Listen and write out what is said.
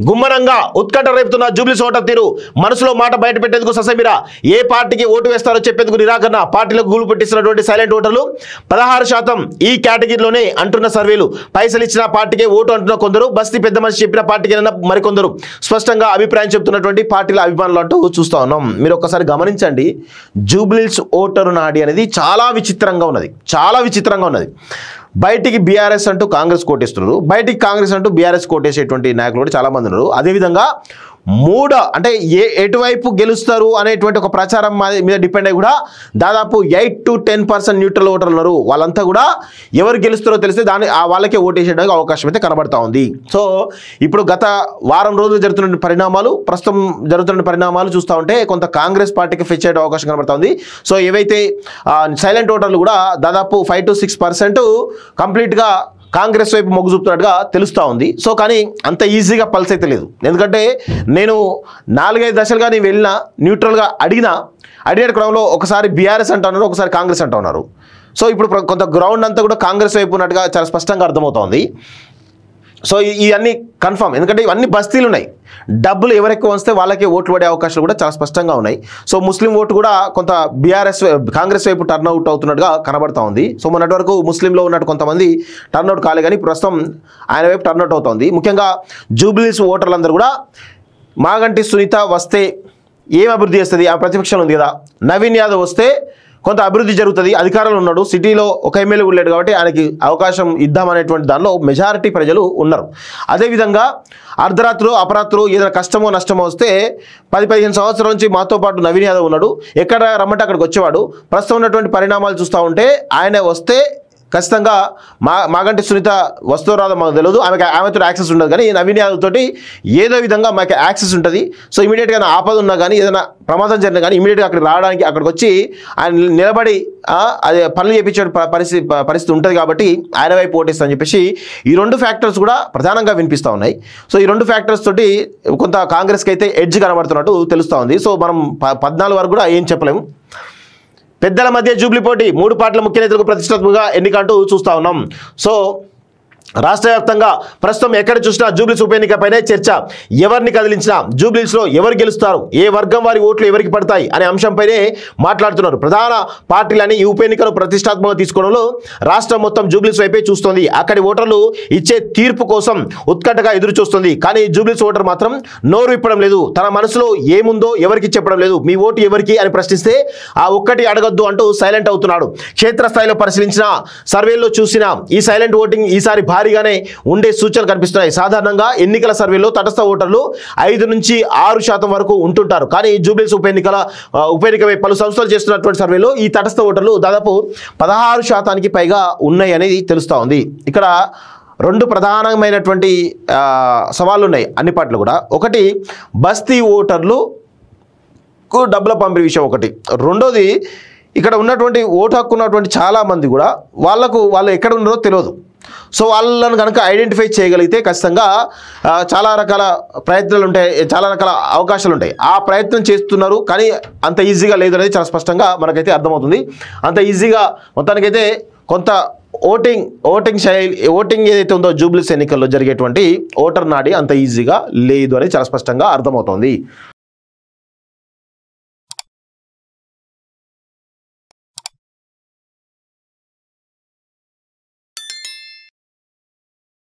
గుమ్మనంగా ఉత్కంఠ రేపుతున్న జూబ్లీస్ ఓటర్ తీరు మనసులో మాట బయట పెట్టేందుకు ససమిరా ఏ పార్టీకి ఓటు వేస్తారో చెప్పేందుకు నిరాకరణ పార్టీలకు గూలు పెట్టిస్తున్నటువంటి సైలెంట్ ఓటర్లు 16% ఈ కేటగిరీలోనే అంటున్న సర్వేలు పైసలు ఇచ్చిన పార్టీకే ఓటు అంటున్న కొందరు బస్తీ పెద్ద మనిషి చెప్పిన పార్టీకేనన్నా మరికొందరు స్పష్టంగా అభిప్రాయం చెప్తున్నటువంటి పార్టీల అభిమానులు అంటూ చూస్తా ఉన్నాం మీరు ఒక్కసారి గమనించండి జూబ్లీస్ ఓటరు నాడి అనేది చాలా విచిత్రంగా ఉన్నది బయటికి బీఆర్ఎస్ అంటూ కాంగ్రెస్ కోటేస్తున్నారు బయటికి కాంగ్రెస్ అంటూ బీఆర్ఎస్ కోటేసేటువంటి నాయకులు కూడా చాలా మంది ఉన్నారు అదేవిధంగా అంటే ఎటువైపు గెలుస్తారు అనేటువంటి ఒక ప్రచారం మీద డిపెండ్ అయ్యి కూడా దాదాపు 8 to 10% న్యూట్రల్ ఓటర్లు ఉన్నారు వాళ్ళంతా కూడా ఎవరు గెలుస్తారో తెలిస్తే వాళ్ళకే ఓటేసేయడానికి అవకాశం అయితే కనబడతా ఉంది సో ఇప్పుడు గత వారం రోజులు జరుగుతున్న పరిణామాలు ప్రస్తుతం జరుగుతున్న పరిణామాలు చూస్తూ ఉంటే కొంత కాంగ్రెస్ పార్టీకి ఫెచ్ అయ్యే అవకాశం కనబడతా ఉంది సో ఏవైతే సైలెంట్ ఓటర్లు కూడా దాదాపు 5 to 6% కంప్లీట్గా కాంగ్రెస్ వైపు మొగ్గు చూపుతున్నట్టుగా తెలుస్తూ ఉంది సో కానీ అంత ఈజీగా పల్స్ అయితే లేదు ఎందుకంటే నేను 4-5 దశలుగా నేను వెళ్ళిన న్యూట్రల్గా అడిగిన క్రమంలో ఒకసారి బీఆర్ఎస్ అంటున్నారు ఒకసారి కాంగ్రెస్ అంటున్నారు సో ఇప్పుడు కొంత గ్రౌండ్ అంతా కూడా కాంగ్రెస్ వైపు ఉన్నట్టుగా చాలా స్పష్టంగా అర్థమవుతోంది సో ఇవన్నీ కన్ఫర్మ్ ఎందుకంటే ఇవన్నీ బస్తీలు ఉన్నాయి డబ్బులు ఎవరెక్కువ వస్తే వాళ్ళకే ఓట్లు పడే అవకాశాలు కూడా చాలా స్పష్టంగా ఉన్నాయి సో ముస్లిం ఓటు కూడా కొంత కాంగ్రెస్ వైపు టర్న్అవుట్ అవుతున్నట్టుగా కనబడతా ఉంది సో మొన్నటి వరకు ముస్లింలో ఉన్నట్టు కొంతమంది టర్న్అవుట్ కాలే కానీ ప్రస్తుతం ఆయన వైపు టర్న్అవుట్ అవుతుంది ముఖ్యంగా జూబ్లీస్ ఓటర్లందరూ కూడా మాగంటి సునీత వస్తే ఏం అభివృద్ధి చేస్తుంది ఆ ప్రతిపక్షంలో ఉంది కదా నవీన్ యాదవ్ వస్తే కొంత అభివృద్ధి జరుగుతుంది అధికారంలో ఉన్నాడు సిటీలో ఒక ఎమ్మెల్యే కూడా లేడు కాబట్టి ఆయనకి అవకాశం ఇద్దామనేటువంటి దానిలో మెజారిటీ ప్రజలు ఉన్నారు అదేవిధంగా అర్ధరాత్రులు అపరాత్రులు ఏదైనా కష్టమో నష్టమో వస్తే 10-15 సంవత్సరాల నుంచి మాతో పాటు నవీన్ యాదవ్ ఉన్నాడు ఎక్కడ రమ్మంటే అక్కడికి వచ్చేవాడు ప్రస్తుతం ఉన్నటువంటి పరిణామాలు చూస్తూ ఉంటే ఆయన వస్తే ఖచ్చితంగా మాగంటి సునీత వస్తూ రాదో మాకు తెలియదు ఆమెతో యాక్సెస్ ఉండదు కానీ నవీన్ యాదవ్ తోటి ఏదో విధంగా మాకు యాక్సెస్ ఉంటుంది సో ఇమీడియట్గా ఆపద ఉన్నా కానీ ఏదైనా ప్రమాదం జరిగినా కానీ ఇమీడియట్గా అక్కడికి రావడానికి అక్కడికి వచ్చి ఆయన నిలబడి అదే పనులు చేయించే పరిస్థితి ఉంటుంది కాబట్టి ఆయన వైపు ఓటేస్తా చెప్పేసి ఈ 2 ఫ్యాక్టర్స్ కూడా ప్రధానంగా వినిపిస్తూ ఉన్నాయి సో ఈ 2 ఫ్యాక్టర్స్ తోటి కొంత కాంగ్రెస్కి అయితే ఎడ్జ్ కనబడుతున్నట్టు తెలుస్తూ ఉంది సో మనం 14 వరకు కూడా ఏం చెప్పలేము పెద్దల మధ్య జూబ్లీ పోటీ 3 పార్టీల ముఖ్య నేతలకు ప్రతిష్టాత్మకంగా ఎన్నిక అంటూ చూస్తూ ఉన్నాం సో రాష్ట్ర వ్యాప్తంగా ప్రస్తుతం ఎక్కడ చూసినా జూబ్లీస్ ఉప ఎన్నికపైనే చర్చ ఎవరిని కదిలించినా జూబ్లీస్లో ఎవరు గెలుస్తారు ఏ వర్గం వారి ఓట్లు ఎవరికి పడతాయి అనే అంశంపైనే మాట్లాడుతున్నారు ప్రధాన పార్టీలని ఈ ఉప ఎన్నికను ప్రతిష్టాత్మకంగా తీసుకోవడంలో రాష్ట్రం మొత్తం జూబ్లీస్ వైపే చూస్తోంది అక్కడి ఓటర్లు ఇచ్చే తీర్పు కోసం ఉత్కంఠగా ఎదురు చూస్తుంది కానీ జూబ్లీస్ ఓటర్ మాత్రం నోరు విప్పడం లేదు తన మనసులో ఏముందో ఎవరికి చెప్పడం లేదు మీ ఓటు ఎవరికి అని ప్రశ్నిస్తే ఆ ఒక్కటి అడగద్దు అంటూ సైలెంట్ అవుతున్నాడు క్షేత్రస్థాయిలో పరిశీలించిన సర్వేల్లో చూసిన ఈ సైలెంట్ ఓటింగ్ ఈసారి భారీగానే ఉండే సూచనలు కనిపిస్తున్నాయి సాధారణంగా ఎన్నికల సర్వేలో తటస్థ ఓటర్లు 5 నుంచి 6% వరకు ఉంటుంటారు కానీ జూబ్లీస్ ఉప ఎన్నికపై పలు సంస్థలు చేస్తున్నటువంటి సర్వేలో ఈ తటస్థ ఓటర్లు దాదాపు 16% పైగా ఉన్నాయి అనేది తెలుస్తూ ఉంది ఇక్కడ 2 ప్రధానమైనటువంటి సవాళ్ళు ఉన్నాయి అన్ని పార్టీలు కూడా ఒకటి బస్తీ ఓటర్లకు డబ్బుల పంపిణీ విషయం ఒకటి రెండోది ఇక్కడ ఉన్నటువంటి ఓటు హక్కు ఉన్నటువంటి చాలామంది కూడా వాళ్ళు ఎక్కడ ఉన్నారో తెలియదు సో వాళ్ళను కనుక ఐడెంటిఫై చేయగలిగితే ఖచ్చితంగా చాలా రకాల ప్రయత్నాలు ఉంటాయి చాలా రకాల అవకాశాలు ఉంటాయి ఆ ప్రయత్నం చేస్తున్నారు కానీ అంత ఈజీగా లేదు అనేది చాలా స్పష్టంగా మనకైతే అర్థమవుతుంది అంత ఈజీగా మొత్తానికైతే కొంత ఓటింగ్ ఏదైతే ఉందో జూబ్లీస్ ఎన్నికల్లో జరిగేటువంటి ఓటర్ నాడి అంత ఈజీగా లేదు అని చాలా స్పష్టంగా అర్థమవుతుంది